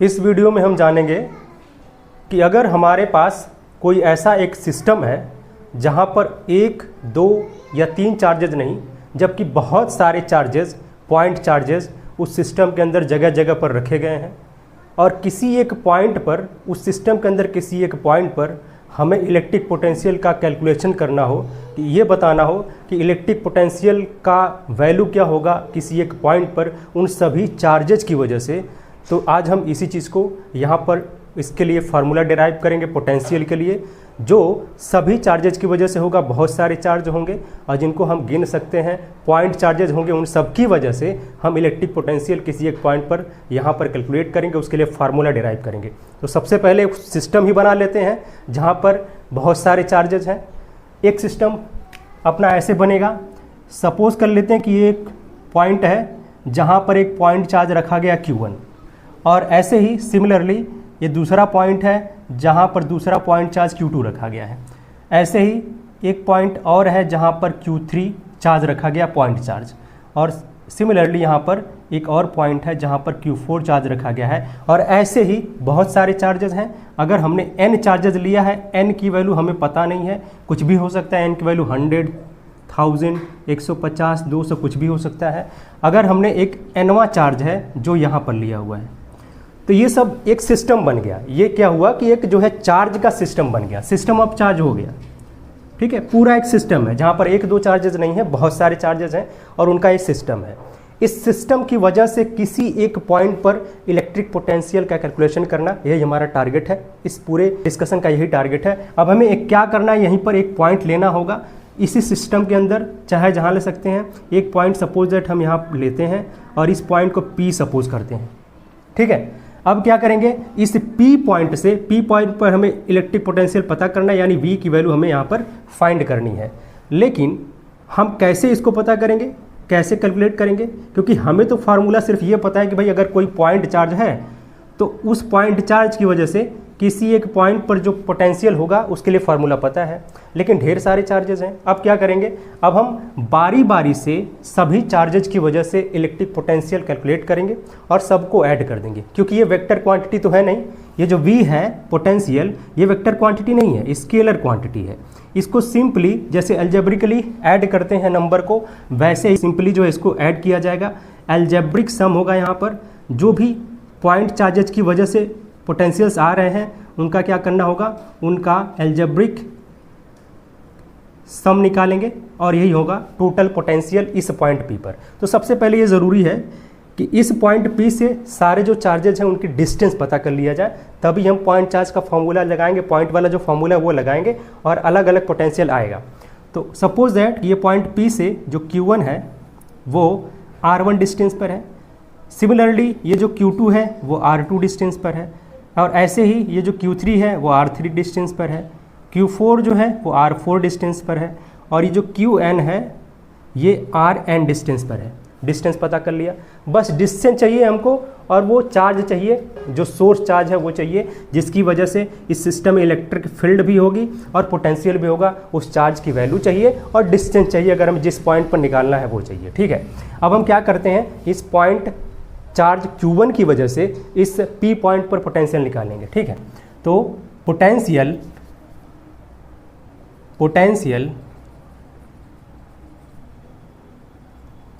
इस वीडियो में हम जानेंगे कि अगर हमारे पास कोई ऐसा एक सिस्टम है जहां पर 1, 2 या 3 चार्जेज नहीं जबकि बहुत सारे चार्जेस, पॉइंट चार्जेस उस सिस्टम के अंदर जगह जगह पर रखे गए हैं और किसी एक पॉइंट पर, उस सिस्टम के अंदर किसी एक पॉइंट पर हमें इलेक्ट्रिक पोटेंशियल का कैलकुलेशन करना हो, कि ये बताना हो कि इलेक्ट्रिक पोटेंशियल का वैल्यू क्या होगा किसी एक पॉइंट पर उन सभी चार्जेज की वजह से। तो आज हम इसी चीज़ को यहाँ पर इसके लिए फार्मूला डिराइव करेंगे पोटेंशियल के लिए, जो सभी चार्जेज की वजह से होगा। बहुत सारे चार्ज होंगे और जिनको हम गिन सकते हैं, पॉइंट चार्जेज होंगे, उन सब की वजह से हम इलेक्ट्रिक पोटेंशियल किसी एक पॉइंट पर यहाँ पर कैलकुलेट करेंगे, उसके लिए फार्मूला डिराइव करेंगे। तो सबसे पहले सिस्टम ही बना लेते हैं जहाँ पर बहुत सारे चार्जेज हैं। एक सिस्टम अपना ऐसे बनेगा, सपोज कर लेते हैं कि ये एक पॉइंट है जहाँ पर एक पॉइंट चार्ज रखा गया Q1, और ऐसे ही सिमिलरली ये दूसरा पॉइंट है जहाँ पर दूसरा पॉइंट चार्ज Q2 रखा गया है। ऐसे ही एक पॉइंट और है जहाँ पर Q3 चार्ज रखा गया पॉइंट चार्ज, और सिमिलरली यहाँ पर एक और पॉइंट है जहाँ पर Q4 चार्ज रखा गया है। और ऐसे ही बहुत सारे चार्जेस हैं। अगर हमने n चार्जेस लिया है, n की वैल्यू हमें पता नहीं है, कुछ भी हो सकता है, n की वैल्यू 100, 1000, 150, 200 कुछ भी हो सकता है। अगर हमने एक nवां चार्ज है जो यहाँ पर लिया हुआ है, तो ये सब एक सिस्टम बन गया। ये क्या हुआ कि एक जो है चार्ज का सिस्टम बन गया, सिस्टम ऑफ चार्ज हो गया। ठीक है, पूरा एक सिस्टम है जहाँ पर 1-2 चार्जेस नहीं है, बहुत सारे चार्जेस हैं और उनका एक सिस्टम है। इस सिस्टम की वजह से किसी एक पॉइंट पर इलेक्ट्रिक पोटेंशियल का कैलकुलेशन करना, यही हमारा टारगेट है। इस पूरे डिस्कशन का यही टारगेट है। अब हमें एक क्या करना है, यहीं पर एक पॉइंट लेना होगा इसी सिस्टम के अंदर, चाहे जहाँ ले सकते हैं। एक पॉइंट सपोज दैट हम यहाँ लेते हैं और इस पॉइंट को P सपोज करते हैं। ठीक है, अब क्या करेंगे, इस P पॉइंट से, P पॉइंट पर हमें इलेक्ट्रिक पोटेंशियल पता करना है, यानी V की वैल्यू हमें यहाँ पर फाइंड करनी है। लेकिन हम कैसे इसको पता करेंगे, कैसे कैलकुलेट करेंगे, क्योंकि हमें तो फार्मूला सिर्फ ये पता है कि भाई अगर कोई पॉइंट चार्ज है तो उस पॉइंट चार्ज की वजह से किसी एक पॉइंट पर जो पोटेंशियल होगा उसके लिए फार्मूला पता है। लेकिन ढेर सारे चार्जेस हैं। अब क्या करेंगे, अब हम बारी बारी से सभी चार्जेज की वजह से इलेक्ट्रिक पोटेंशियल कैलकुलेट करेंगे और सबको ऐड कर देंगे, क्योंकि ये वेक्टर क्वांटिटी तो है नहीं। ये जो V है पोटेंशियल, ये वेक्टर क्वांटिटी नहीं है, स्केलर क्वांटिटी है। इसको सिंपली जैसे एल्जेब्रिकली ऐड करते हैं नंबर को, वैसे ही सिंपली जो है इसको ऐड किया जाएगा। एल्जेब्रिक सम होगा यहाँ पर। जो भी पॉइंट चार्जेज की वजह से पोटेंशियल्स आ रहे हैं उनका क्या करना होगा, उनका एल्जेब्रिक सम निकालेंगे और यही होगा टोटल पोटेंशियल इस पॉइंट P पर। तो सबसे पहले ये ज़रूरी है कि इस पॉइंट P से सारे जो चार्जेज हैं उनकी डिस्टेंस पता कर लिया जाए, तभी हम पॉइंट चार्ज का फॉर्मूला लगाएंगे, पॉइंट वाला जो फॉर्मूला है वो लगाएंगे और अलग अलग पोटेंशियल आएगा। तो सपोज दैट ये पॉइंट P से जो Q1 है वो R1 डिस्टेंस पर है। सिमिलरली ये जो Q2 है वो R2 डिस्टेंस पर है, और ऐसे ही ये जो Q3 है वो R3 डिस्टेंस पर है, Q4 जो है वो R4 डिस्टेंस पर है, और ये जो Qn है ये Rn डिस्टेंस पर है। डिस्टेंस पता कर लिया, बस डिस्टेंस चाहिए हमको, और वो चार्ज चाहिए, जो सोर्स चार्ज है वो चाहिए, जिसकी वजह से इस सिस्टम में इलेक्ट्रिक फील्ड भी होगी और पोटेंशियल भी होगा। उस चार्ज की वैल्यू चाहिए और डिस्टेंस चाहिए, अगर हमें जिस पॉइंट पर निकालना है वो चाहिए। ठीक है, अब हम क्या करते हैं, इस पॉइंट चार्ज Q1 की वजह से इस P पॉइंट पर पोटेंशियल निकालेंगे। ठीक है, तो potential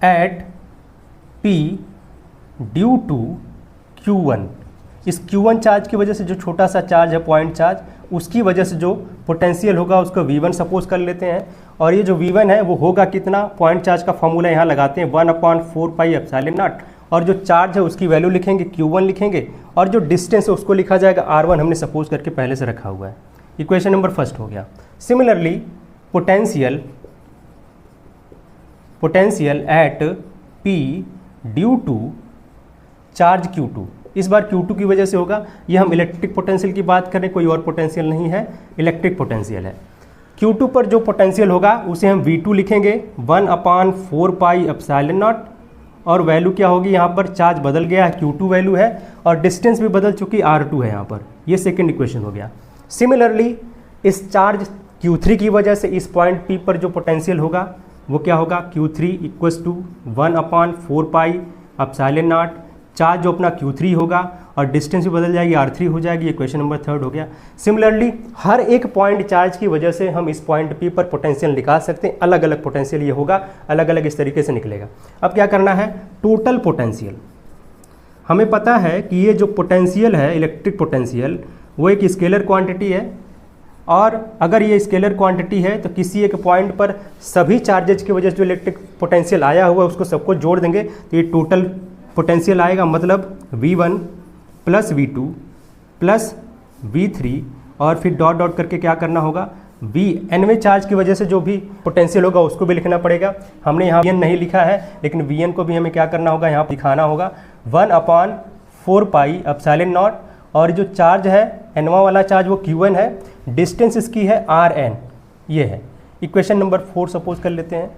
at P due to Q1, इस Q1 चार्ज की वजह से जो छोटा सा चार्ज है पॉइंट चार्ज, उसकी वजह से जो पोटेंशियल होगा उसको V1 सपोज कर लेते हैं। और ये जो V1 है वो होगा कितना, पॉइंट चार्ज का फॉर्मूला यहाँ लगाते हैं 1/4πε0, और जो चार्ज है उसकी वैल्यू लिखेंगे, Q1 लिखेंगे, और जो डिस्टेंस है उसको लिखा जाएगा R1, हमने सपोज करके पहले से रखा हुआ है। इक्वेशन नंबर फर्स्ट हो गया। Similarly potential at P due to charge Q2, इस बार Q2 की वजह से होगा। ये हम इलेक्ट्रिक पोटेंशियल की बात करें, कोई और पोटेंशियल नहीं है, इलेक्ट्रिक पोटेंशियल है। Q2 पर जो पोटेंशियल होगा उसे हम V2 लिखेंगे 1/4πε0, और वैल्यू क्या होगी, यहाँ पर चार्ज बदल गया है, Q2 वैल्यू है, और डिस्टेंस भी बदल चुकी, R2 है यहाँ पर। ये सेकेंड इक्वेशन हो गया। सिमिलरली इस चार्ज Q3 की वजह से इस पॉइंट P पर जो पोटेंशियल होगा वो क्या होगा, Q3 = 1/4πε0, चार्ज जो अपना Q3 होगा और डिस्टेंस भी बदल जाएगी, r3 हो जाएगी। ये क्वेश्चन नंबर 3 हो गया। सिमिलरली हर एक पॉइंट चार्ज की वजह से हम इस पॉइंट P पर पोटेंशियल निकाल सकते हैं, अलग अलग पोटेंशियल ये होगा, अलग अलग इस तरीके से निकलेगा। अब क्या करना है, टोटल पोटेंशियल। हमें पता है कि ये जो पोटेंशियल है, इलेक्ट्रिक पोटेंशियल, वो एक स्केलर क्वांटिटी है, और अगर ये स्केलर क्वांटिटी है तो किसी एक पॉइंट पर सभी चार्जेज की वजह से जो इलेक्ट्रिक पोटेंशियल आया हुआ है उसको सबको जोड़ देंगे तो ये टोटल पोटेंशियल आएगा। मतलब V1 plus V2 plus V3 और फिर डॉट डॉट करके क्या करना होगा, Vn चार्ज की वजह से जो भी पोटेंशियल होगा उसको भी लिखना पड़ेगा। हमने यहाँ Vn नहीं लिखा है, लेकिन Vn को भी हमें क्या करना होगा, यहाँ दिखाना होगा 1/4 पाई एप्सिलॉन नॉट, और जो चार्ज है एनवा वाला चार्ज वो Q1 है, डिस्टेंस इसकी है Rn, ये है। इक्वेशन नंबर 4 सपोज कर लेते हैं।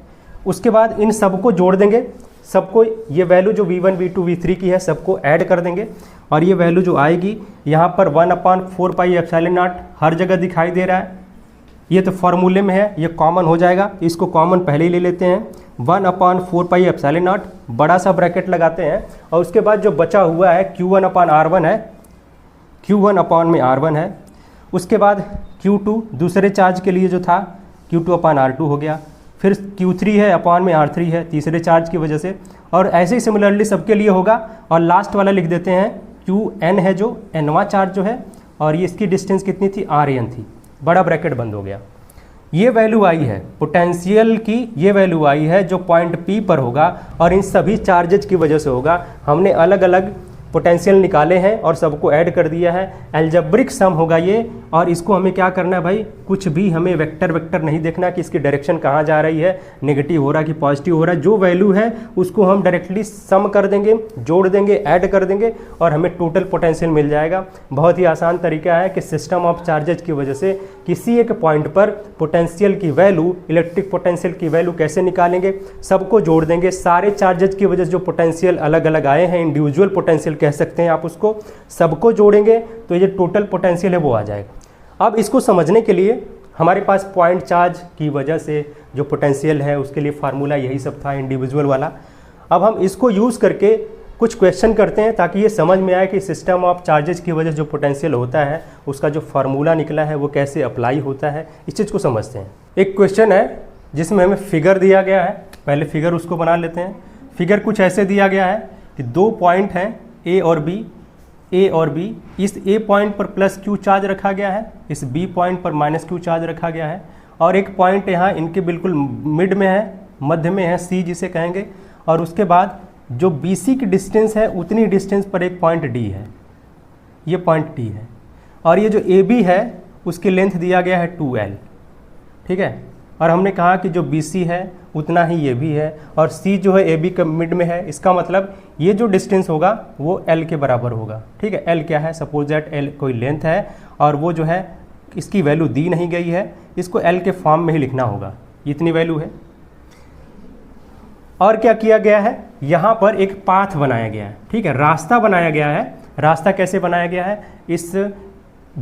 उसके बाद इन सबको जोड़ देंगे, सबको ये वैल्यू जो V1 V2 V3 की है सबको ऐड कर देंगे, और ये वैल्यू जो आएगी यहाँ पर 1/4 पाई एप्सिलॉन नॉट हर जगह दिखाई दे रहा है। ये तो फॉर्मूले में है, ये कॉमन हो जाएगा, इसको कॉमन पहले ही ले लेते हैं। 1/4 पाई एप्सिलॉन नॉट, बड़ा सा ब्रैकेट लगाते हैं, और उसके बाद जो बचा हुआ है Q1/R1 है, Q1/R1 है। उसके बाद Q2 दूसरे चार्ज के लिए जो था Q2/R2 हो गया, फिर Q3 है अपॉन में R3 है तीसरे चार्ज की वजह से, और ऐसे ही सिमिलरली सबके लिए होगा। और लास्ट वाला लिख देते हैं Qn है जो nवा चार्ज जो है, और ये इसकी डिस्टेंस कितनी थी, Rn थी। बड़ा ब्रैकेट बंद हो गया। ये वैल्यू आई है पोटेंशियल की, ये वैल्यू आई है जो पॉइंट P पर होगा, और इन सभी चार्जेज की वजह से होगा। हमने अलग अलग पोटेंशियल निकाले हैं और सबको ऐड कर दिया है। एल्जेब्रिक सम होगा ये, और इसको हमें क्या करना है भाई, कुछ भी हमें वेक्टर नहीं देखना कि इसकी डायरेक्शन कहाँ जा रही है, नेगेटिव हो रहा है कि पॉजिटिव हो रहा है। जो वैल्यू है उसको हम डायरेक्टली सम कर देंगे, जोड़ देंगे, ऐड कर देंगे, और हमें टोटल पोटेंशियल मिल जाएगा। बहुत ही आसान तरीका है कि सिस्टम ऑफ चार्जेज की वजह से किसी एक पॉइंट पर पोटेंशियल की वैल्यू, इलेक्ट्रिक पोटेंशियल की वैल्यू कैसे निकालेंगे, सबको जोड़ देंगे। सारे चार्जेज की वजह से जो पोटेंशियल अलग अलग आए हैं, इंडिविजुअल पोटेंशियल कह सकते हैं आप उसको, सबको जोड़ेंगे तो ये टोटल पोटेंशियल है वो आ जाएगा। अब इसको समझने के लिए हमारे पास पॉइंट चार्ज की वजह से जो पोटेंशियल है उसके लिए फार्मूला यही सब था, इंडिविजुअल वाला। अब हम इसको यूज़ करके कुछ क्वेश्चन करते हैं ताकि ये समझ में आए कि सिस्टम ऑफ चार्जेस की वजह से जो पोटेंशियल होता है उसका जो फार्मूला निकला है वो कैसे अप्लाई होता है, इस चीज़ को समझते हैं। एक क्वेश्चन है जिसमें हमें फिगर दिया गया है, पहले फिगर उसको बना लेते हैं। फिगर कुछ ऐसे दिया गया है कि दो पॉइंट हैं A और B। इस A पॉइंट पर प्लस Q चार्ज रखा गया है, इस B पॉइंट पर माइनस Q चार्ज रखा गया है, और एक पॉइंट यहाँ इनके बिल्कुल मिड में है, मध्य में है, C जिसे कहेंगे। और उसके बाद जो BC की डिस्टेंस है उतनी डिस्टेंस पर एक पॉइंट D है, ये पॉइंट D है। और ये जो AB है उसकी लेंथ दिया गया है 2L, ठीक है। और हमने कहा कि जो BC है उतना ही ये भी है, और C जो है AB के मिड में है। इसका मतलब ये जो डिस्टेंस होगा वो L के बराबर होगा, ठीक है। L क्या है, सपोज दैट L कोई लेंथ है, और वो जो है इसकी वैल्यू दी नहीं गई है, इसको L के फॉर्म में ही लिखना होगा, इतनी वैल्यू है। और क्या किया गया है, यहाँ पर एक पाथ बनाया गया है, ठीक है, रास्ता बनाया गया है। रास्ता कैसे बनाया गया है, इस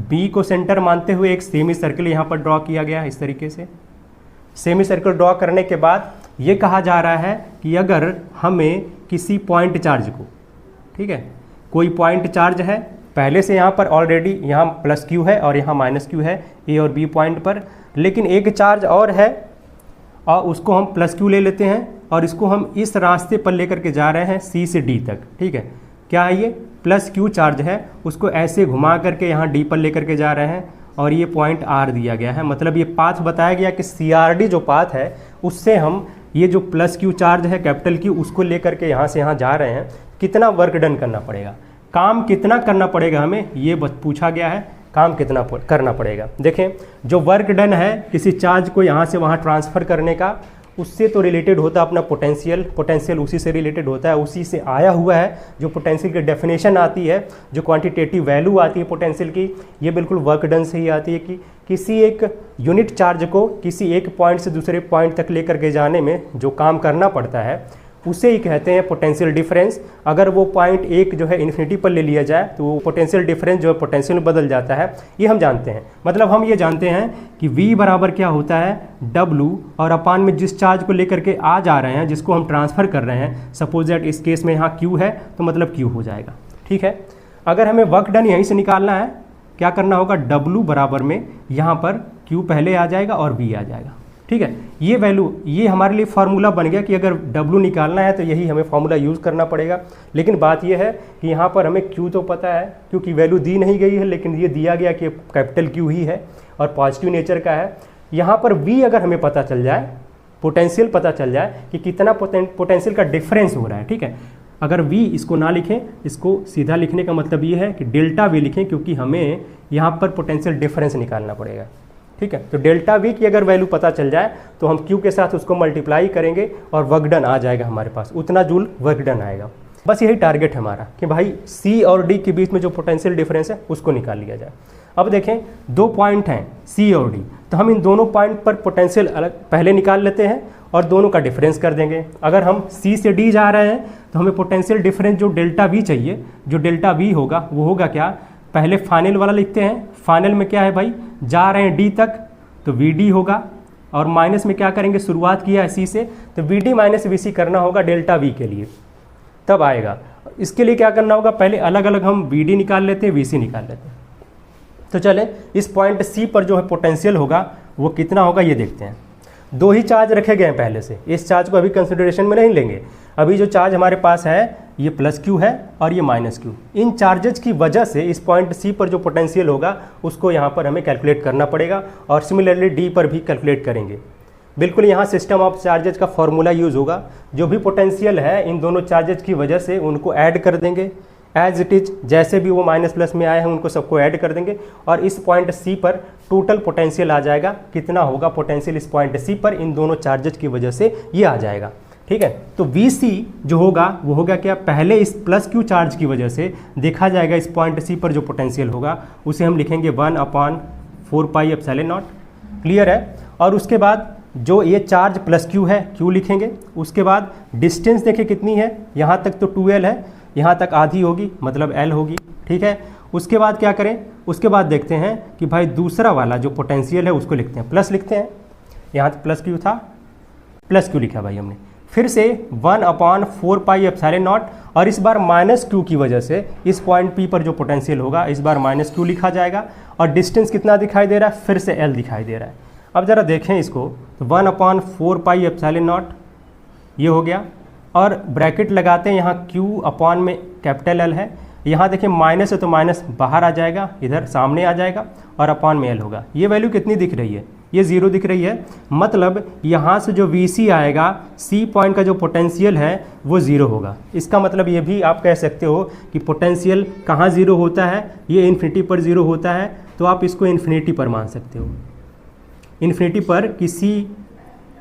B को सेंटर मानते हुए एक सेमी सर्कल यहाँ पर ड्रॉ किया गया है। इस तरीके से सेमी सर्कल ड्रॉ करने के बाद ये कहा जा रहा है कि अगर हमें किसी पॉइंट चार्ज को, ठीक है, कोई पॉइंट चार्ज है, पहले से यहाँ पर ऑलरेडी यहाँ प्लस Q है और यहाँ माइनस Q है A और B पॉइंट पर, लेकिन एक चार्ज और है और उसको हम प्लस Q ले लेते हैं, और इसको हम इस रास्ते पर लेकर के जा रहे हैं C से D तक, ठीक है। क्या है ये, प्लस Q चार्ज है, उसको ऐसे घुमा करके यहाँ D पर लेकर के जा रहे हैं, और ये पॉइंट R दिया गया है। मतलब ये पाथ बताया गया कि CRD जो पाथ है उससे हम ये जो प्लस Q चार्ज है कैपिटल Q उसको लेकर के यहाँ से यहाँ जा रहे हैं। कितना वर्क डन करना पड़ेगा, काम कितना करना पड़ेगा हमें, ये पूछा गया है, काम कितना करना पड़ेगा। देखें, जो वर्क डन है किसी चार्ज को यहाँ से वहाँ ट्रांसफ़र करने का, उससे तो रिलेटेड होता है अपना पोटेंशियल उसी से रिलेटेड होता है, उसी से आया हुआ है। जो पोटेंशियल की डेफिनेशन आती है, जो क्वांटिटेटिव वैल्यू आती है पोटेंशियल की, ये बिल्कुल वर्क डन से ही आती है कि किसी एक यूनिट चार्ज को किसी एक पॉइंट से दूसरे पॉइंट तक लेकर के जाने में जो काम करना पड़ता है उसे ही कहते हैं पोटेंशियल डिफरेंस। अगर वो पॉइंट एक जो है इन्फिनिटी पर ले लिया जाए तो वो पोटेंशियल डिफरेंस जो है पोटेंशियल में बदल जाता है, ये हम जानते हैं। मतलब हम ये जानते हैं कि V बराबर क्या होता है, W, और अपान में जिस चार्ज को लेकर के आ जा रहे हैं, जिसको हम ट्रांसफ़र कर रहे हैं, सपोज दैट इस केस में यहाँ Q है तो मतलब Q हो जाएगा, ठीक है। अगर हमें वर्क डन यहीं से निकालना है, क्या करना होगा, W बराबर में यहाँ पर Q पहले आ जाएगा और V आ जाएगा। ठीक है, ये वैल्यू, ये हमारे लिए फार्मूला बन गया कि अगर W निकालना है तो यही हमें फार्मूला यूज़ करना पड़ेगा। लेकिन बात ये है कि यहाँ पर हमें Q तो पता है क्योंकि वैल्यू दी नहीं गई है, लेकिन ये दिया गया कि कैपिटल Q ही है और पॉजिटिव नेचर का है। यहाँ पर V अगर हमें पता चल जाए, पोटेंशियल पता चल जाए कि कितना पोटेंशियल का डिफरेंस हो रहा है। ठीक है, अगर V इसको ना लिखें, इसको सीधा लिखने का मतलब ये है कि डेल्टा V लिखें, क्योंकि हमें यहाँ पर पोटेंशियल डिफरेंस निकालना पड़ेगा। ठीक है, तो डेल्टा V की अगर वैल्यू पता चल जाए तो हम Q के साथ उसको मल्टीप्लाई करेंगे और वर्क डन आ जाएगा हमारे पास, उतना जूल वर्क डन आएगा। बस यही टारगेट है हमारा कि भाई C और D के बीच में जो पोटेंशियल डिफरेंस है उसको निकाल लिया जाए। अब देखें, दो पॉइंट हैं C और D, तो हम इन दोनों पॉइंट पर पोटेंशियल अलग पहले निकाल लेते हैं और दोनों का डिफरेंस कर देंगे। अगर हम C से D जा रहे हैं तो हमें पोटेंशियल डिफरेंस जो डेल्टा V चाहिए, जो डेल्टा V होगा वो होगा क्या, पहले फाइनल वाला लिखते हैं। फाइनल में क्या है भाई, जा रहे हैं D तक तो VD होगा, और माइनस में क्या करेंगे, शुरुआत किया है C से तो VD माइनस VC करना होगा डेल्टा V के लिए, तब आएगा। इसके लिए क्या करना होगा, पहले अलग अलग हम VD निकाल लेते हैं, VC निकाल लेते हैं। तो चले इस पॉइंट C पर जो है पोटेंशियल होगा वो कितना होगा ये देखते हैं। दो ही चार्ज रखे गए हैं पहले से, इस चार्ज को अभी कंसिडरेशन में नहीं लेंगे। अभी जो चार्ज हमारे पास है ये प्लस Q है और ये माइनस Q। इन चार्जेज की वजह से इस पॉइंट C पर जो पोटेंशियल होगा उसको यहाँ पर हमें कैलकुलेट करना पड़ेगा, और सिमिलरली D पर भी कैलकुलेट करेंगे। बिल्कुल यहाँ सिस्टम ऑफ चार्जेज का फॉर्मूला यूज़ होगा। जो भी पोटेंशियल है इन दोनों चार्जेज की वजह से उनको ऐड कर देंगे, एज इट इज जैसे भी वो माइनस प्लस में आए हैं उनको सबको ऐड कर देंगे, और इस पॉइंट C पर टोटल पोटेंशियल आ जाएगा। कितना होगा पोटेंशियल इस पॉइंट C पर इन दोनों चार्जेज की वजह से ये आ जाएगा। ठीक है, तो VC जो होगा वो होगा क्या, पहले इस प्लस Q चार्ज की वजह से देखा जाएगा इस पॉइंट C पर जो पोटेंशियल होगा उसे हम लिखेंगे 1/4 पाई एप्सिलॉन नॉट। क्लियर है, और उसके बाद जो ये चार्ज प्लस Q है Q लिखेंगे। उसके बाद डिस्टेंस देखें कितनी है, यहाँ तक तो 2L है, यहाँ तक आधी होगी मतलब L होगी। ठीक है, उसके बाद क्या करें, उसके बाद देखते हैं कि भाई दूसरा वाला जो पोटेंशियल है उसको लिखते हैं, प्लस लिखते हैं। यहाँ तक प्लस Q था, प्लस Q लिखा भाई हमने। फिर से 1/4 पाई एप्सिलॉन नॉट, और इस बार माइनस Q की वजह से इस पॉइंट P पर जो पोटेंशियल होगा इस बार माइनस Q लिखा जाएगा। और डिस्टेंस कितना दिखाई दे रहा है, फिर से L दिखाई दे रहा है। अब ज़रा देखें इसको, तो 1/4 पाई एप्सिलॉन नॉट ये हो गया, और ब्रैकेट लगाते हैं यहाँ Q अपॉन में कैपिटल L है। यहाँ देखें माइनस है तो माइनस बाहर आ जाएगा, इधर सामने आ जाएगा, और अपॉन में L होगा। ये वैल्यू कितनी दिख रही है, ये 0 दिख रही है। मतलब यहाँ से जो VC आएगा, C पॉइंट का जो पोटेंशियल है वो 0 होगा। इसका मतलब ये भी आप कह सकते हो कि पोटेंशियल कहाँ 0 होता है, ये इन्फिनिटी पर 0 होता है, तो आप इसको इन्फिनिटी पर मान सकते हो। इन्फिनिटी पर किसी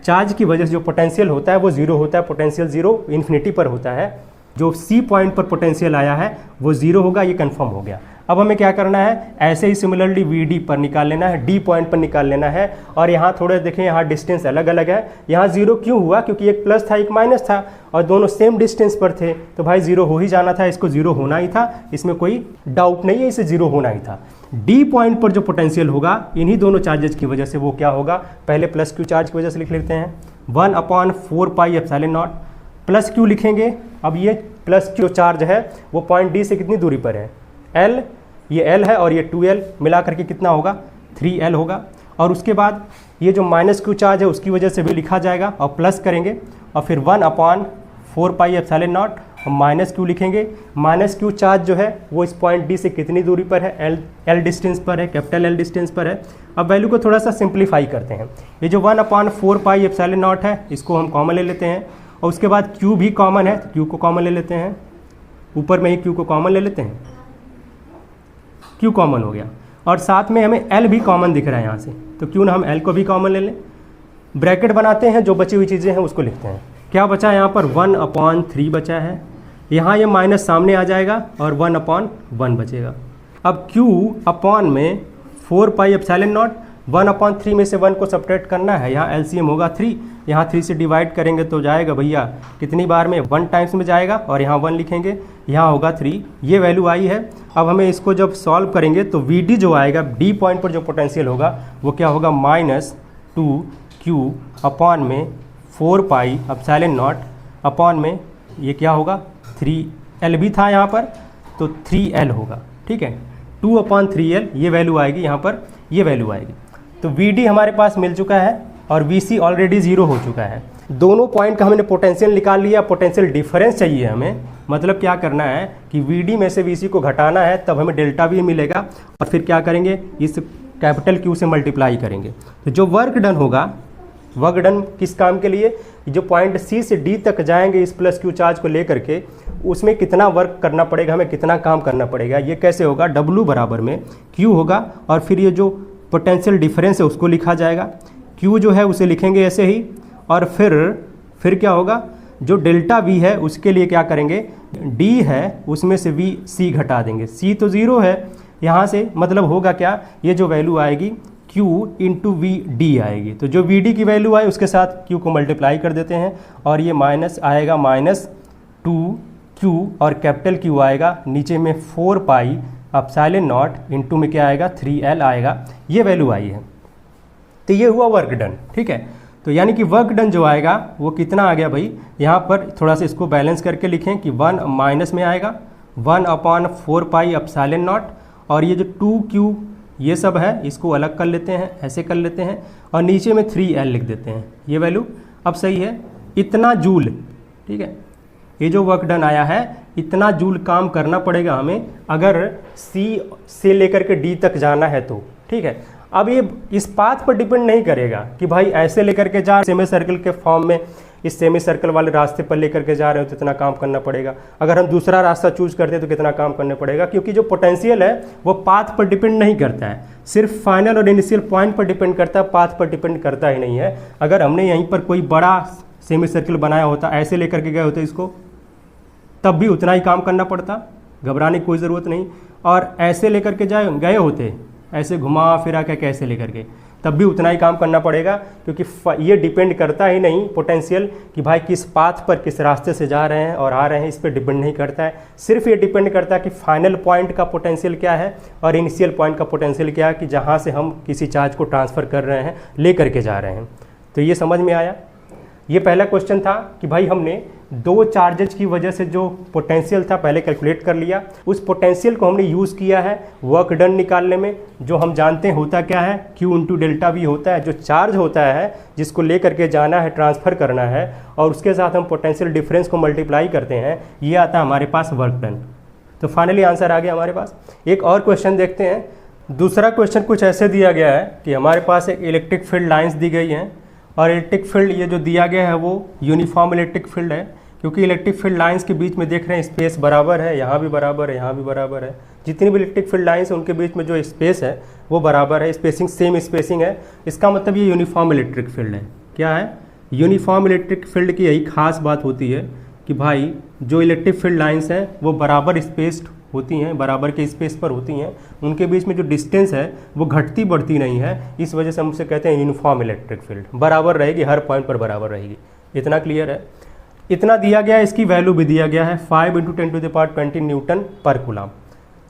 चार्ज की वजह से जो पोटेंशियल होता है वो 0 होता है, पोटेंशियल 0 इन्फिनिटी पर होता है। जो C पॉइंट पर पोटेंशियल आया है वो 0 होगा, ये कंफर्म हो गया। अब हमें क्या करना है, ऐसे ही सिमिलरली VD पर निकाल लेना है, D पॉइंट पर निकाल लेना है। और यहाँ थोड़े देखें, यहाँ डिस्टेंस अलग अलग है। यहाँ 0 क्यों हुआ, क्योंकि एक प्लस था एक माइनस था और दोनों सेम डिस्टेंस पर थे, तो भाई 0 हो ही जाना था, इसको 0 होना ही था, इसमें कोई डाउट नहीं है, इसे 0 होना ही था। D पॉइंट पर जो पोटेंशियल होगा इन्हीं दोनों चार्जेस की वजह से वो क्या होगा, पहले प्लस Q चार्ज की वजह से लिख लेते हैं 1/4 pi epsilon not, plus Q लिखेंगे। अब ये प्लस Q चार्ज है वो पॉइंट D से कितनी दूरी पर है, L, ये L है और ये 2L मिला करके कितना होगा, 3L होगा। और उसके बाद ये जो माइनस Q चार्ज है उसकी वजह से भी लिखा जाएगा, और प्लस करेंगे, और फिर 1/4 पाई एप्सिलॉन नॉट और माइनस Q लिखेंगे। माइनस Q चार्ज जो है वो इस पॉइंट D से कितनी दूरी पर है, L डिस्टेंस पर है, कैपिटल L डिस्टेंस पर है। अब वैल्यू को थोड़ा सा सिंप्लीफाई करते हैं। ये जो 1/4 पाई एप्सिलॉन नॉट है इसको हम कॉमन ले लेते हैं, और उसके बाद Q भी कॉमन है तो Q को कॉमन ले लेते हैं, ऊपर में ही Q को कॉमन ले लेते हैं, Q कॉमन हो गया। और साथ में हमें L भी कॉमन दिख रहा है यहाँ से, तो क्यों ना हम L को भी कॉमन ले लें। ब्रैकेट बनाते हैं, जो बची हुई चीज़ें हैं उसको लिखते हैं। क्या बचा है यहाँ पर, 1/3 बचा है, यहाँ ये माइनस सामने आ जाएगा और 1/1 बचेगा। अब Q अपॉन में 4 पाई एप्सिलॉन नॉट, 1/3 में से 1 को सब्ट्रैक्ट करना है, यहाँ LCM होगा 3, यहाँ 3 से डिवाइड करेंगे तो जाएगा भैया कितनी बार में, 1 टाइम्स में जाएगा, और यहाँ 1 लिखेंगे, यहाँ होगा 3। ये वैल्यू आई है। अब हमें इसको जब सॉल्व करेंगे तो VD जो आएगा, D पॉइंट पर जो पोटेंशियल होगा वो क्या होगा, -2Q अपॉन में 4 पाई एप्सिलॉन नॉट अपॉन में ये क्या होगा, 3L भी था यहाँ पर, तो 3L होगा, ठीक है, 2/3L ये वैल्यू आएगी, यहाँ पर ये वैल्यू आएगी। तो VD हमारे पास मिल चुका है और VC ऑलरेडी 0 हो चुका है। दोनों पॉइंट का हमने पोटेंशियल निकाल लिया, पोटेंशियल डिफरेंस चाहिए हमें, मतलब क्या करना है कि VD में से VC को घटाना है, तब हमें डेल्टा V मिलेगा और फिर क्या करेंगे, इस कैपिटल Q से मल्टीप्लाई करेंगे। तो जो वर्क डन होगा, वर्क डन किस काम के लिए, जो पॉइंट C से D तक जाएंगे इस प्लस Q चार्ज को लेकर के, उसमें कितना वर्क करना पड़ेगा, हमें कितना काम करना पड़ेगा, ये कैसे होगा, W बराबर में Q होगा और फिर ये जो पोटेंशियल डिफरेंस है उसको लिखा जाएगा, Q जो है उसे लिखेंगे ऐसे ही, और फिर क्या होगा, जो डेल्टा V है उसके लिए क्या करेंगे, D है उसमें से VC घटा देंगे, C तो 0 है यहाँ से, मतलब होगा क्या, ये जो वैल्यू आएगी Q इंटू VD आएगी। तो जो VD की वैल्यू आए उसके साथ Q को मल्टीप्लाई कर देते हैं और ये माइनस आएगा -2Q और कैपिटल Q आएगा नीचे में 4 पाई एप्सिलॉन नॉट इंटू में क्या आएगा 3L आएगा, ये वैल्यू आई है। तो ये हुआ वर्क डन, ठीक है। तो यानी कि वर्क डन जो आएगा वो कितना आ गया भाई, यहाँ पर थोड़ा सा इसको बैलेंस करके लिखें कि 1 माइनस में आएगा 1/4 पाई एप्सिलॉन नॉट, और ये जो 2Q ये सब है इसको अलग कर लेते हैं, ऐसे कर लेते हैं और नीचे में 3L लिख देते हैं, ये वैल्यू अब सही है। इतना जूल, ठीक है, ये जो वर्क डन आया है इतना जूल काम करना पड़ेगा हमें अगर C से लेकर के D तक जाना है तो, ठीक है। अब ये इस पाथ पर डिपेंड नहीं करेगा कि भाई ऐसे लेकर के जा, सेमी सर्कल के फॉर्म में इस सेमी सर्कल वाले रास्ते पर लेकर के जा रहे हो तो इतना काम करना पड़ेगा, अगर हम दूसरा रास्ता चूज करते हैं तो कितना काम करना पड़ेगा, क्योंकि जो पोटेंशियल है वो पाथ पर डिपेंड नहीं करता है, सिर्फ फाइनल और इनिशियल पॉइंट पर डिपेंड करता है, पाथ पर डिपेंड करता ही नहीं है। अगर हमने यहीं पर कोई बड़ा सेमी सर्कल बनाया होता, ऐसे लेकर के गए होते इसको, तब भी उतना ही काम करना पड़ता, घबराने की कोई ज़रूरत नहीं। और ऐसे लेकर के गए होते, ऐसे घुमा फिरा के कैसे लेकर के, तब भी उतना ही काम करना पड़ेगा, क्योंकि ये डिपेंड करता ही नहीं पोटेंशियल कि भाई किस पाथ पर किस रास्ते से जा रहे हैं और आ रहे हैं, इस पर डिपेंड नहीं करता है। सिर्फ ये डिपेंड करता है कि फाइनल पॉइंट का पोटेंशियल क्या है और इनिशियल पॉइंट का पोटेंशियल क्या है, कि जहाँ से हम किसी चार्ज को ट्रांसफ़र कर रहे हैं, ले करके जा रहे हैं। तो ये समझ में आया। ये पहला क्वेश्चन था कि भाई हमने दो चार्जेज की वजह से जो पोटेंशियल था पहले कैलकुलेट कर लिया, उस पोटेंशियल को हमने यूज़ किया है वर्क डन निकालने में, जो हम जानते हैं होता क्या है, Q इंटू डेल्टा V होता है, जो चार्ज होता है जिसको ले करके जाना है, ट्रांसफ़र करना है, और उसके साथ हम पोटेंशियल डिफरेंस को मल्टीप्लाई करते हैं, ये आता है हमारे पास वर्क डन। तो फाइनली आंसर आ गया हमारे पास। एक और क्वेश्चन देखते हैं। दूसरा क्वेश्चन कुछ ऐसे दिया गया है कि हमारे पास एक इलेक्ट्रिक फील्ड लाइन्स दी गई हैं, और इलेक्ट्रिक फील्ड ये जो दिया गया है वो यूनिफॉर्म इलेक्ट्रिक फील्ड है, क्योंकि इलेक्ट्रिक फील्ड लाइंस के बीच में देख रहे हैं स्पेस बराबर है, यहाँ भी बराबर है, यहाँ भी बराबर है, जितनी भी इलेक्ट्रिक फील्ड लाइंस हैं उनके बीच में जो स्पेस है वो बराबर है, स्पेसिंग सेम स्पेसिंग है। इसका मतलब ये यूनिफॉर्म इलेक्ट्रिक फील्ड है। क्या है? यूनिफॉर्म इलेक्ट्रिक फील्ड की यही खास बात होती है कि भाई जो इलेक्ट्रिक फील्ड लाइंस हैं वो बराबर स्पेस्ड होती हैं, बराबर के स्पेस पर होती हैं, उनके बीच में जो डिस्टेंस है वो घटती बढ़ती नहीं है, इस वजह से हम उसे कहते हैं यूनिफॉर्म इलेक्ट्रिक फील्ड, बराबर रहेगी, हर पॉइंट पर बराबर रहेगी। इतना क्लियर है? इतना दिया गया है, इसकी वैल्यू भी दिया गया है 5 × 10⁻20 न्यूटन पर कूलम।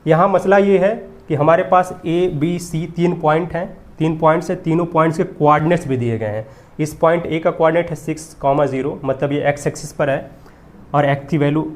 यहाँ मसला ये है कि हमारे पास A, B, C 3 पॉइंट हैं, 3 पॉइंट्स है, तीनों पॉइंट्स के कोऑर्डिनेट्स भी दिए गए हैं। इस पॉइंट A का कोऑर्डिनेट है 6,0, मतलब ये x एक्सिस पर है और x की वैल्यू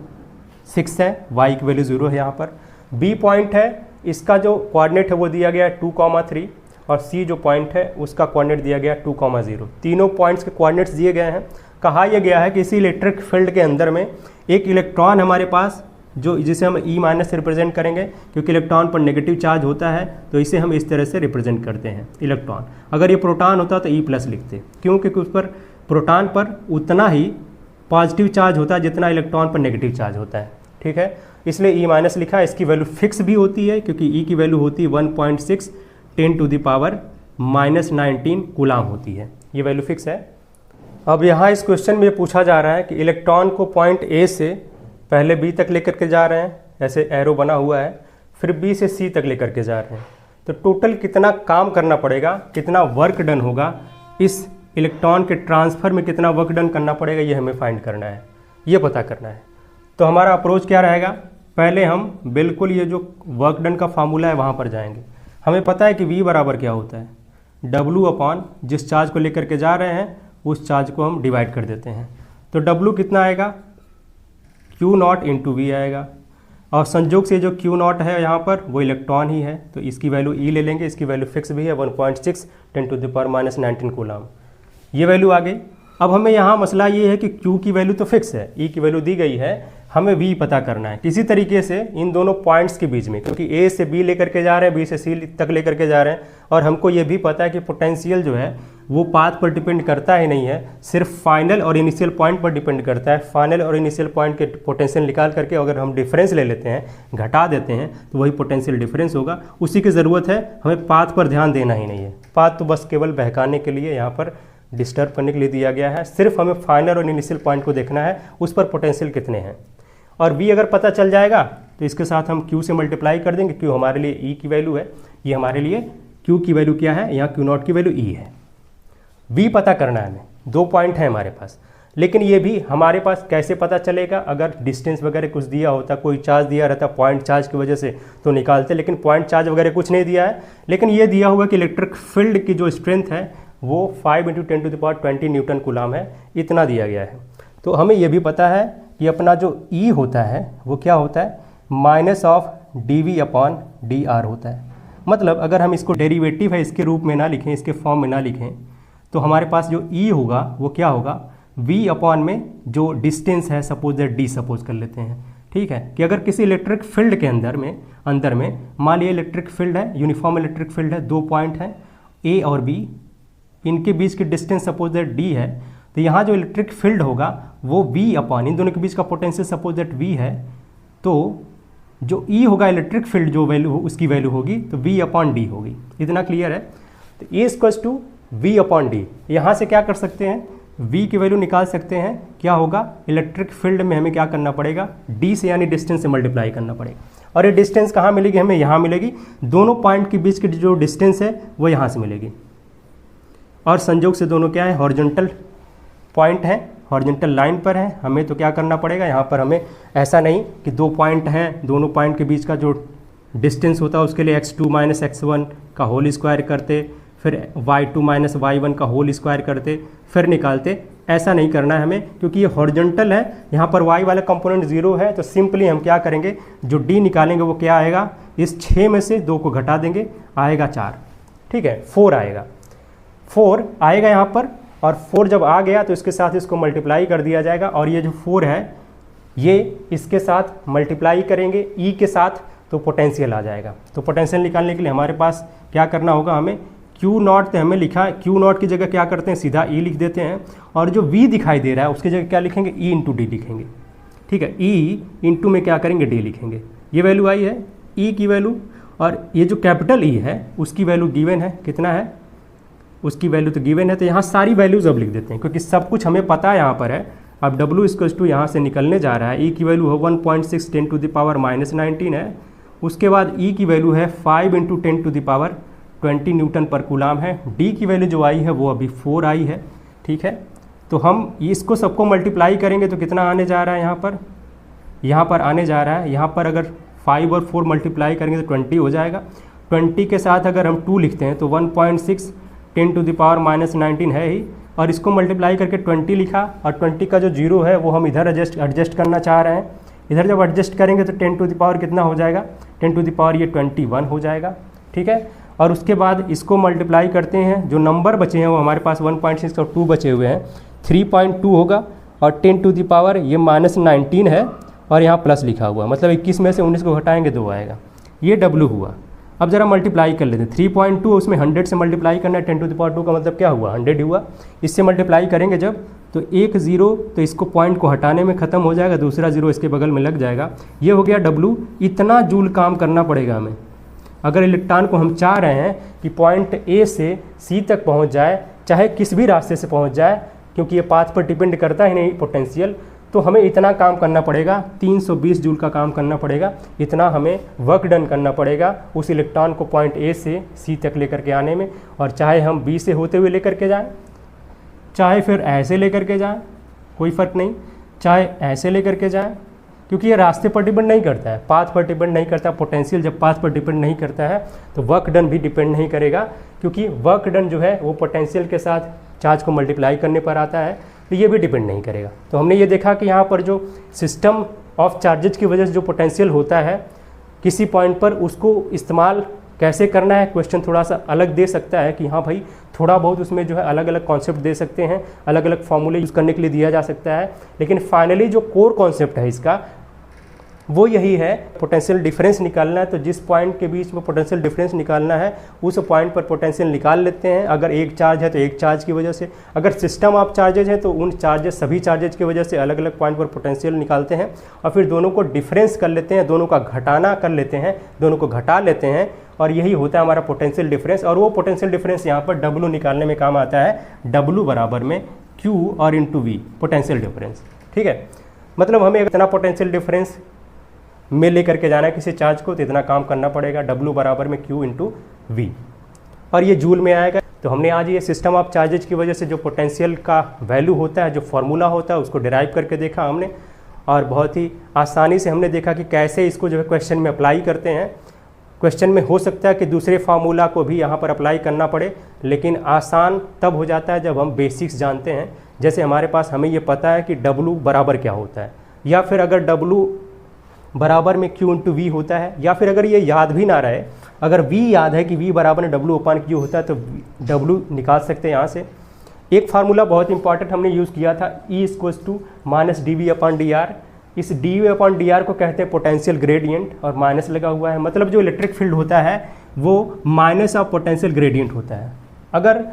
6 है, y की वैल्यू 0 है यहाँ पर। B पॉइंट है, इसका जो कोऑर्डिनेट है वो दिया गया है 2,3, और C जो पॉइंट है उसका कोऑर्डिनेट दिया गया है 2,0। तीनों पॉइंट्स के कोऑर्डिनेट्स दिए गए हैं। कहा यह गया है कि इसी इलेक्ट्रिक फील्ड के अंदर में एक इलेक्ट्रॉन हमारे पास, जो जिसे हम E- से रिप्रेजेंट करेंगे, क्योंकि इलेक्ट्रॉन पर नेगेटिव चार्ज होता है तो इसे हम इस तरह से रिप्रेजेंट करते हैं इलेक्ट्रॉन। अगर ये प्रोटॉन होता तो E+ लिखते, क्योंकि उस पर प्रोटॉन पर उतना ही पॉजिटिव चार्ज होता है जितना इलेक्ट्रॉन पर नेगेटिव चार्ज होता है, ठीक है, इसलिए E- लिखा। इसकी वैल्यू फिक्स भी होती है क्योंकि E की वैल्यू होती है 1.6 × 10⁻19 कूलम होती है, ये वैल्यू फिक्स है। अब यहाँ इस क्वेश्चन में पूछा जा रहा है कि इलेक्ट्रॉन को पॉइंट A से पहले B तक लेकर के जा रहे हैं, ऐसे एरो बना हुआ है, फिर B से C तक लेकर के जा रहे हैं, तो टोटल कितना काम करना पड़ेगा, कितना वर्क डन होगा, इस इलेक्ट्रॉन के ट्रांसफ़र में कितना वर्क डन करना पड़ेगा, ये हमें फाइंड करना है, ये पता करना है। तो हमारा अप्रोच क्या रहेगा? पहले हम बिल्कुल ये जो वर्क डन का फार्मूला है वहाँ पर जाएंगे। हमें पता है कि V बराबर क्या होता है, W/ जिस चार्ज को लेकर के जा रहे हैं उस चार्ज को हम डिवाइड कर देते हैं। तो W कितना आएगा? Q0 × V आएगा। और संयोग से जो Q नॉट है यहाँ पर वो इलेक्ट्रॉन ही है, तो इसकी वैल्यू E ले लेंगे, इसकी वैल्यू फिक्स भी है 1.6 10⁻⁻19 कूलम, ये वैल्यू आ गई। अब हमें यहाँ मसला ये है कि Q की वैल्यू तो फिक्स है, E की वैल्यू दी गई है, हमें V पता करना है किसी तरीके से इन दोनों पॉइंट्स के बीच में, क्योंकि A से B लेकर के जा रहे हैं, B से C तक लेकर के जा रहे हैं, और हमको ये भी पता है कि पोटेंशियल जो है वो पाथ पर डिपेंड करता ही नहीं है, सिर्फ फाइनल और इनिशियल पॉइंट पर डिपेंड करता है। फाइनल और इनिशियल पॉइंट के पोटेंशियल निकाल करके अगर हम डिफरेंस ले लेते हैं, घटा देते हैं, तो वही पोटेंशियल डिफरेंस होगा, उसी की ज़रूरत है, हमें पाथ पर ध्यान देना ही नहीं है। पाथ तो बस केवल बहकाने के लिए, यहाँ पर डिस्टर्ब करने के लिए दिया गया है, सिर्फ हमें फाइनल और इनिशियल पॉइंट को देखना है, उस पर पोटेंशियल कितने हैं। और V अगर पता चल जाएगा तो इसके साथ हम Q से मल्टीप्लाई कर देंगे, Q हमारे लिए E की वैल्यू है, ये हमारे लिए Q की वैल्यू क्या है, यहाँ Q नॉट की वैल्यू E है। V पता करना है हमें, 2 पॉइंट है हमारे पास, लेकिन ये भी हमारे पास कैसे पता चलेगा, अगर डिस्टेंस वगैरह कुछ दिया होता, कोई चार्ज दिया रहता पॉइंट चार्ज की वजह से तो निकालते, लेकिन पॉइंट चार्ज वगैरह कुछ नहीं दिया है, लेकिन ये दिया हुआ कि इलेक्ट्रिक फील्ड की जो स्ट्रेंथ है वो 5 × 10⁻20 न्यूटन कूलम है, इतना दिया गया है। तो हमें ये भी पता है कि अपना जो E होता है वो क्या होता है, -dV/dr होता है। मतलब अगर हम इसको डेरिवेटिव है इसके रूप में ना लिखें, इसके फॉर्म में ना लिखें, तो हमारे पास जो E होगा वो क्या होगा, V/ में जो डिस्टेंस है, सपोज दैट D सपोज कर लेते हैं, ठीक है, कि अगर किसी इलेक्ट्रिक फील्ड के अंदर में मान लिया इलेक्ट्रिक फील्ड है, यूनिफॉर्म इलेक्ट्रिक फील्ड है, 2 पॉइंट हैं A और B, इनके बीच की डिस्टेंस सपोज दैट D है, तो यहाँ जो इलेक्ट्रिक फील्ड होगा वो V/, इन दोनों के बीच का पोटेंशियल सपोज दैट V है, तो जो E होगा इलेक्ट्रिक फील्ड जो वैल्यू हो उसकी वैल्यू होगी तो V/d होगी। इतना क्लियर है। तो E = V/d, यहाँ से क्या कर सकते हैं, V की वैल्यू निकाल सकते हैं, क्या होगा, इलेक्ट्रिक फील्ड में हमें क्या करना पड़ेगा, D से यानी डिस्टेंस से मल्टीप्लाई करना पड़ेगा, और ये डिस्टेंस कहाँ मिलेगी, हमें यहाँ मिलेगी, दोनों पॉइंट के बीच की जो डिस्टेंस है वो यहाँ से मिलेगी, और संयोग से दोनों क्या है, हॉरिजॉन्टल पॉइंट है, हॉरिजॉन्टल लाइन पर है। हमें तो क्या करना पड़ेगा, यहाँ पर हमें ऐसा नहीं कि 2 पॉइंट हैं, दोनों पॉइंट के बीच का जो डिस्टेंस होता है उसके लिए x2 - x1 का होल स्क्वायर करते, फिर y2 - y1 का होल स्क्वायर करते, फिर निकालते, ऐसा नहीं करना है हमें, क्योंकि ये हॉरिजॉन्टल है, यहाँ पर y वाला कंपोनेंट 0 है, तो सिंपली हम क्या करेंगे, जो d निकालेंगे वो क्या आएगा, इस 6 में से 2 को घटा देंगे, आएगा 4, ठीक है, 4 आएगा, 4 आएगा यहाँ पर, और 4 जब आ गया तो इसके साथ इसको मल्टीप्लाई कर दिया जाएगा, और ये जो 4 है ये इसके साथ मल्टीप्लाई करेंगे E के साथ, तो पोटेंशियल आ जाएगा। तो पोटेंशियल निकालने के लिए हमारे पास क्या करना होगा, हमें Q नॉट तो हमें लिखा है, Q नॉट की जगह क्या करते हैं, सीधा E लिख देते हैं, और जो V दिखाई दे रहा है उसकी जगह क्या लिखेंगे, E × D लिखेंगे, ठीक है, E × में क्या करेंगे, D लिखेंगे। ये वैल्यू आई है E की वैल्यू, और ये जो कैपिटल E है उसकी वैल्यू गिवन है, कितना है, उसकी वैल्यू तो गिवन है, तो यहाँ सारी वैल्यूज अब लिख देते हैं, क्योंकि सब कुछ हमें पता है यहाँ पर है। अब W = यहाँ से निकलने जा रहा है, E की वैल्यू है 1.6 10⁻⁻19 है, उसके बाद E की वैल्यू है 5 × 10⁻20 न्यूटन पर कूलम है, D की वैल्यू जो आई है वो अभी 4 आई है, ठीक है। तो हम इसको सबको मल्टीप्लाई करेंगे तो कितना आने जा रहा है, यहाँ पर आने जा रहा है, यहाँ पर अगर 5 और 4 मल्टीप्लाई करेंगे तो 20 हो जाएगा, 20 के साथ अगर हम 2 लिखते हैं तो 1.6 10⁻⁻19 है ही, और इसको मल्टीप्लाई करके 20 लिखा, और 20 का जो 0 है वो हम इधर एडजस्ट करना चाह रहे हैं, इधर जब एडजस्ट करेंगे तो 10 कितना हो जाएगा, 10 ये 21 हो जाएगा, ठीक है। और उसके बाद इसको मल्टीप्लाई करते हैं, जो नंबर बचे हैं वो हमारे पास 1.6 और 2 बचे हुए हैं, 3.2 होगा, और 10 ये -19 है, और यहाँ प्लस लिखा हुआ, मतलब 21 में से 19 को घटाएंगे 2 आएगा, ये W हुआ। अब जरा मल्टीप्लाई कर लेते हैं, 3.2 उसमें 100 से मल्टीप्लाई करना है, 10⁻² का मतलब क्या हुआ, 100 हुआ, इससे मल्टीप्लाई करेंगे जब तो 1 0 तो इसको पॉइंट को हटाने में ख़त्म हो जाएगा, दूसरा 0 इसके बगल में लग जाएगा, ये हो गया W। इतना जूल काम करना पड़ेगा हमें, अगर इलेक्ट्रॉन को हम चाह रहे हैं कि पॉइंट A से C तक पहुँच जाए, चाहे किस भी रास्ते से पहुँच जाए, क्योंकि ये पाथ पर डिपेंड करता ही नहीं पोटेंशियल, तो हमें इतना काम करना पड़ेगा, 320 जूल का काम करना पड़ेगा, इतना हमें वर्क डन करना पड़ेगा उस इलेक्ट्रॉन को पॉइंट A से C तक लेकर के आने में। और चाहे हम B से होते हुए लेकर के जाएं, चाहे फिर ऐसे लेकर के जाएं, कोई फ़र्क नहीं, चाहे ऐसे लेकर के जाएं, क्योंकि ये रास्ते पर डिपेंड नहीं करता है, पाथ पर डिपेंड नहीं करता। पोटेंशियल जब पाथ पर डिपेंड नहीं करता है तो वर्क डन भी डिपेंड नहीं करेगा, क्योंकि वर्क डन जो है वो पोटेंशियल के साथ चार्ज को मल्टीप्लाई करने पर आता है, तो ये भी डिपेंड नहीं करेगा। तो हमने ये देखा कि यहाँ पर जो सिस्टम ऑफ चार्जेज की वजह से जो पोटेंशियल होता है किसी पॉइंट पर, उसको इस्तेमाल कैसे करना है, क्वेश्चन थोड़ा सा अलग दे सकता है कि हाँ भाई थोड़ा बहुत उसमें जो है अलग अलग कॉन्सेप्ट दे सकते हैं, अलग अलग फॉर्मूले यूज़ करने के लिए दिया जा सकता है, लेकिन फाइनली जो कोर कॉन्सेप्ट है इसका वो यही है, पोटेंशियल डिफरेंस निकालना है। तो जिस पॉइंट के बीच में पोटेंशियल डिफरेंस निकालना है उस पॉइंट पर पोटेंशियल निकाल लेते हैं। अगर एक चार्ज है तो एक चार्ज की वजह से, अगर सिस्टम ऑफ चार्जेज है तो उन चार्जेस सभी चार्जेज की वजह से अलग अलग पॉइंट पर पोटेंशियल निकालते हैं और फिर दोनों को डिफरेंस कर लेते हैं, दोनों का घटाना कर लेते हैं, दोनों को घटा लेते हैं और यही होता है हमारा पोटेंशियल डिफरेंस। और वो पोटेंशियल डिफरेंस यहाँ पर W निकालने में काम आता है, W बराबर में Q और इंटू V पोटेंशियल डिफरेंस। ठीक है, मतलब हमें इतना पोटेंशियल डिफरेंस में लेकर के जाना है किसी चार्ज को, तो इतना काम करना पड़ेगा, W बराबर में Q इंटू V, और ये जूल में आएगा। तो हमने आज ये सिस्टम ऑफ चार्जेज की वजह से जो पोटेंशियल का वैल्यू होता है, जो फॉर्मूला होता है, उसको डिराइव करके देखा हमने और बहुत ही आसानी से हमने देखा कि कैसे इसको जो है क्वेश्चन में अप्लाई करते हैं। क्वेश्चन में हो सकता है कि दूसरे फार्मूला को भी यहाँ पर अप्लाई करना पड़े, लेकिन आसान तब हो जाता है जब हम बेसिक्स जानते हैं। जैसे हमारे पास हमें ये पता है कि W बराबर क्या होता है, या फिर अगर W बराबर में Q इंटू V होता है, या फिर अगर ये याद भी ना रहे, अगर V याद है कि V बराबर में W अपान Q होता है तो W निकाल सकते हैं यहाँ से। एक फार्मूला बहुत इंपॉर्टेंट हमने यूज़ किया था, E equals to minus dV upon dr। इस dV अपॉन dr को कहते हैं पोटेंशियल ग्रेडियंट, और माइनस लगा हुआ है, मतलब जो इलेक्ट्रिक फील्ड होता है वो माइनस ऑफ पोटेंशियल ग्रेडियंट होता है। अगर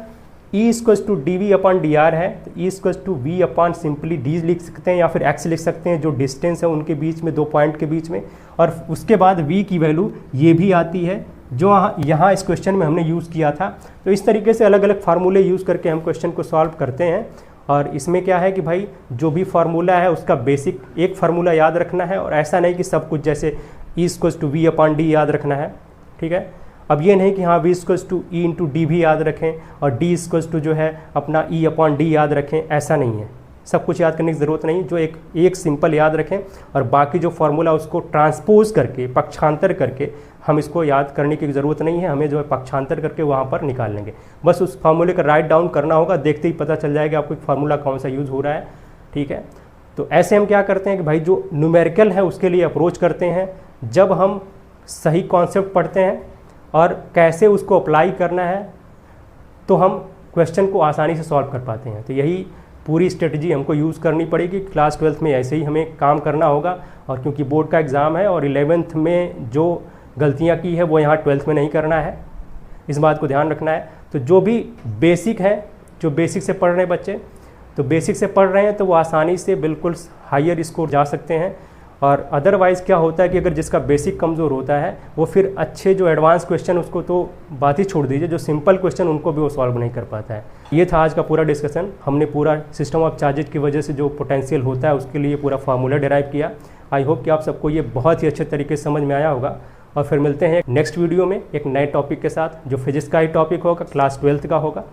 E equals to dV upon dr है तो E equals to V upon simply d लिख सकते हैं या फिर x लिख सकते हैं, जो डिस्टेंस है उनके बीच में, दो पॉइंट के बीच में। और उसके बाद V की वैल्यू ये भी आती है जो यहाँ इस क्वेश्चन में हमने यूज़ किया था। तो इस तरीके से अलग अलग फार्मूले यूज़ करके हम क्वेश्चन को सॉल्व करते हैं। और इसमें क्या है कि भाई जो भी फार्मूला है उसका बेसिक एक फार्मूला याद रखना है, और ऐसा नहीं कि सब कुछ जैसे E equals to V upon D याद रखना है। ठीक है, अब ये नहीं कि हाँ V equals to E into D भी याद रखें और D इक्वल्स टू जो है अपना E अपॉन D याद रखें, ऐसा नहीं है। सब कुछ याद करने की ज़रूरत नहीं, जो एक सिंपल याद रखें और बाकी जो फार्मूला उसको ट्रांसपोज करके, पक्षांतर करके हम इसको याद करने की ज़रूरत नहीं है, हमें जो है पक्षांतर करके वहाँ पर निकाल लेंगे। बस उस फार्मूले का राइट डाउन करना होगा, देखते ही पता चल जाएगा आपको फार्मूला कौन सा यूज़ हो रहा है। ठीक है, तो ऐसे हम क्या करते हैं कि भाई जो न्यूमेरिकल है उसके लिए अप्रोच करते हैं, जब हम सही कॉन्सेप्ट पढ़ते हैं और कैसे उसको अप्लाई करना है तो हम क्वेश्चन को आसानी से सॉल्व कर पाते हैं। तो यही पूरी स्ट्रेटजी हमको यूज़ करनी पड़ेगी। क्लास 12th में ऐसे ही हमें काम करना होगा, और क्योंकि बोर्ड का एग्ज़ाम है और 11th में जो गलतियां की है वो यहाँ 12th में नहीं करना है, इस बात को ध्यान रखना है। तो जो भी बेसिक है, जो बेसिक से पढ़ रहे हैं बच्चे, तो बेसिक से पढ़ रहे हैं तो वो आसानी से बिल्कुल हायर स्कोर जा सकते हैं। और अदरवाइज़ क्या होता है कि अगर जिसका बेसिक कमज़ोर होता है वो फिर अच्छे जो एडवांस क्वेश्चन, उसको तो बात ही छोड़ दीजिए, जो सिंपल क्वेश्चन उनको भी वो सॉल्व नहीं कर पाता है। ये था आज का पूरा डिस्कशन। हमने पूरा सिस्टम ऑफ चार्जेज की वजह से जो पोटेंशियल होता है उसके लिए पूरा फार्मूला डिराइव किया। आई होप कि आप सबको ये बहुत ही अच्छे तरीके से समझ में आया होगा, और फिर मिलते हैं नेक्स्ट वीडियो में एक नए टॉपिक के साथ, जो फिजिक्स का ही टॉपिक होगा, क्लास 12th का होगा।